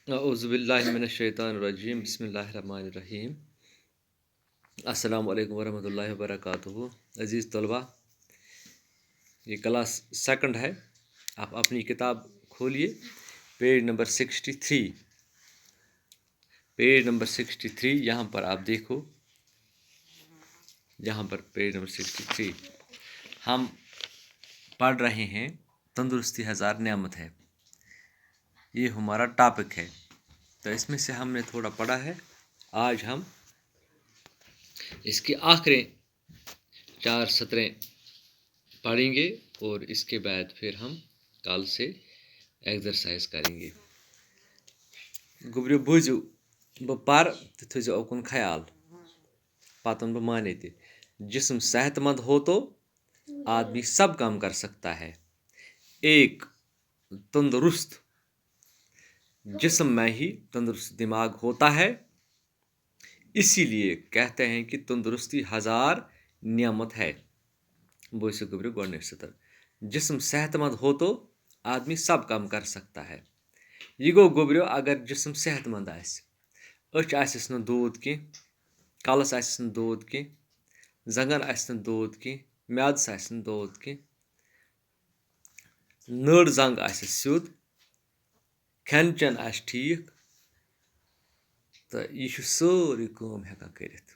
औज़ुबिल्लाहिमिनश्शैतानिर्रजीम बिस्मिल्लाहिर्रहमानिर्रहीम। अस्सलामु अलैकुम वरहमतुल्लाहि वबरकातुहू। अज़ीज़ तलबा, ये क्लास सेकंड है। आप अपनी किताब खोलिए, पेज नंबर 63। पेज नंबर 63 यहाँ पर आप देखो, यहाँ पर पेज नंबर 63 हम पढ़ रहे हैं तंदुरुस्ती हज़ार नेमत है। ये हमारा टॉपिक है, तो इसमें से हमने थोड़ा पढ़ा है। आज हम इसकी आखिरी 4 सत्रें पढ़ेंगे और इसके बाद फिर हम कल से एक्सरसाइज करेंगे। गुब्रियो बूझू बह पर तो थो ओकुन ख्याल, पतन बह माने ते। जिस्म सेहतमंद हो तो आदमी सब काम कर सकता है। एक तंदुरुस्त जिस्म में ही तंदुरुस्त दिमाग होता है। इसीलिए कहते हैं कि तंदुरुस्ती हज़ार नियामत है। बोइस गुब्रियो गोडनेक सतर जिस्म सेहतमंद हो तो आदमी सब काम कर सकता है। यह गो गुब्रियो अगर जिस्म सेहतमंद आस, अच आसिस न दूध की, कलस आसिस न दूध की, जंगन आसिस न दूध की, म्यादस आसिस न दूध की, नड़ जंग आसिस सिद्ध, खेन चेन आस ठीक, तो यह सारी काम हेकान करित।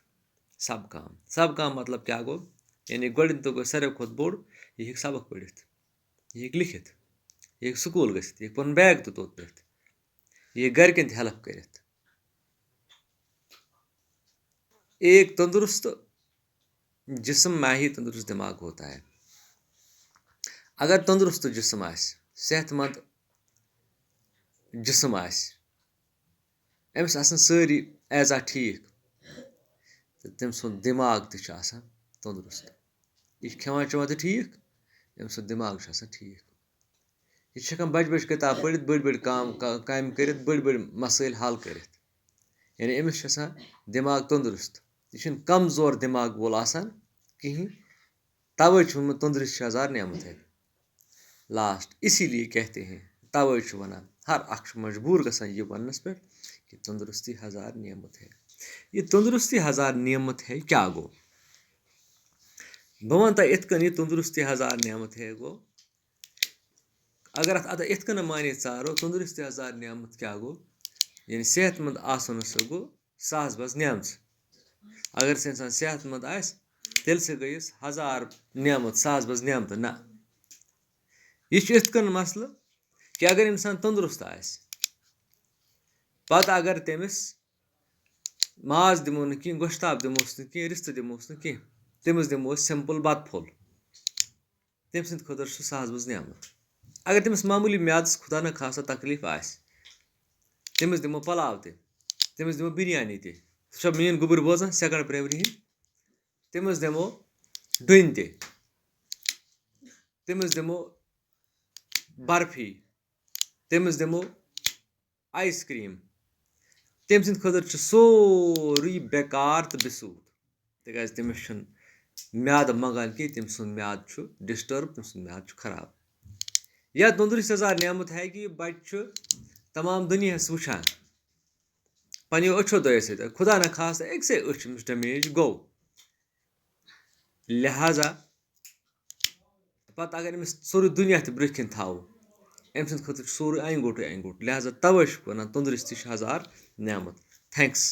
सब काम मतलब क्या गो, यानी गोडन तो गो सारे खुद बोड़, यह सबक पढ़ित, यह लिखित, यह स्कूल गसित, यह पन बैग तो तोत नित, यह गरकन हेल्प करित। एक तंदुरुस्त जिस्म में ही तंदुरुस्त दिमाग होता है। अगर तंदुरुस्त जिस्म आस, सेहतमंद जिस्म आस, अमिस आसन सारी एजा ठीक, तो तम सुन दिमाग तह आसान तंदुरुस्त। यह खेवान चेवान तो ठीक, अमिस सुन दिमाग आसान ठीक। यह हेकान बज बज किताब पढ़ित, बड़ बड़ काम करित, बड़ बड़ मसाइल हल करित। यानी अमिस आसान दिमाग तंदुरुस्त। यह कमजोर दिमाग वोल आसान कहीं। तवे वोनमुत तंदुरुस्ती हज़ार नियामत है लास्ट। इसीलिए कहते हैं, तवे वनान हर अख मजबूर गसान यह वनस पे कि तंदुरुस्ती हज़ार नियामत है। ये तंदुरुस्ती हज़ार नियामत है क्या गो? बह वन तह इथकन यह तंदुरुस्ती हज़ार नियामत है गो, अगर अत इथकन माने चारो तंदुरुस्ती हज़ार नियामत क्या गो, यानी सेहतमंद आसन सो गो सास बस नियामत। अगर से इंसान सेहतमंद आस तेल से गईस हज़ार नियामत, सास बस नियामत ना। यह इथकन मसल कि अगर इंसान तंदुरुस्त आस, पत अगर तमिस माज दिमो न कहीं, गोश्ताब दिमोस न कहीं, रिश्त दिमोस न कहीं, तमिस दिमो सिंपल बत फुल, तम सद खुद सास बस नियामत। अगर तमिस मामूली म्यादस खुदा न खासा तकलीफ आस, तमिस दिमो पलाव ते, तमिस दिमो बिरयानी ते। सो मेन गुबर बोजान सेकंड प्राइमरी हिंद, तमिस दिमो डुन ते, तमिस दिमो बर्फी, तमिस दिमो आइसक्रीम। तम सद खुद सोरी बेकार तो बिसूत, तक तमिस म्याद मंगान कि तम सुन म्याद डिस्टर्ब, तम सुन म्याद खराब। यह तंदुरुस्ती हज़ार नियामत है कि बच्चे तमाम दुनिया वुचान पनो अच्छो दो सत, खुदा न खास एक से अच डैमेज गो। लिहाजा पत अगर अमिस सोरी दुनिया तह ब्रखिन थावो, अम सद खुद सोरी अंगूठे अंगूठ। लिहाजा तवे वन तंदुरुस्ती हज़ार नियामत। थैंक्स।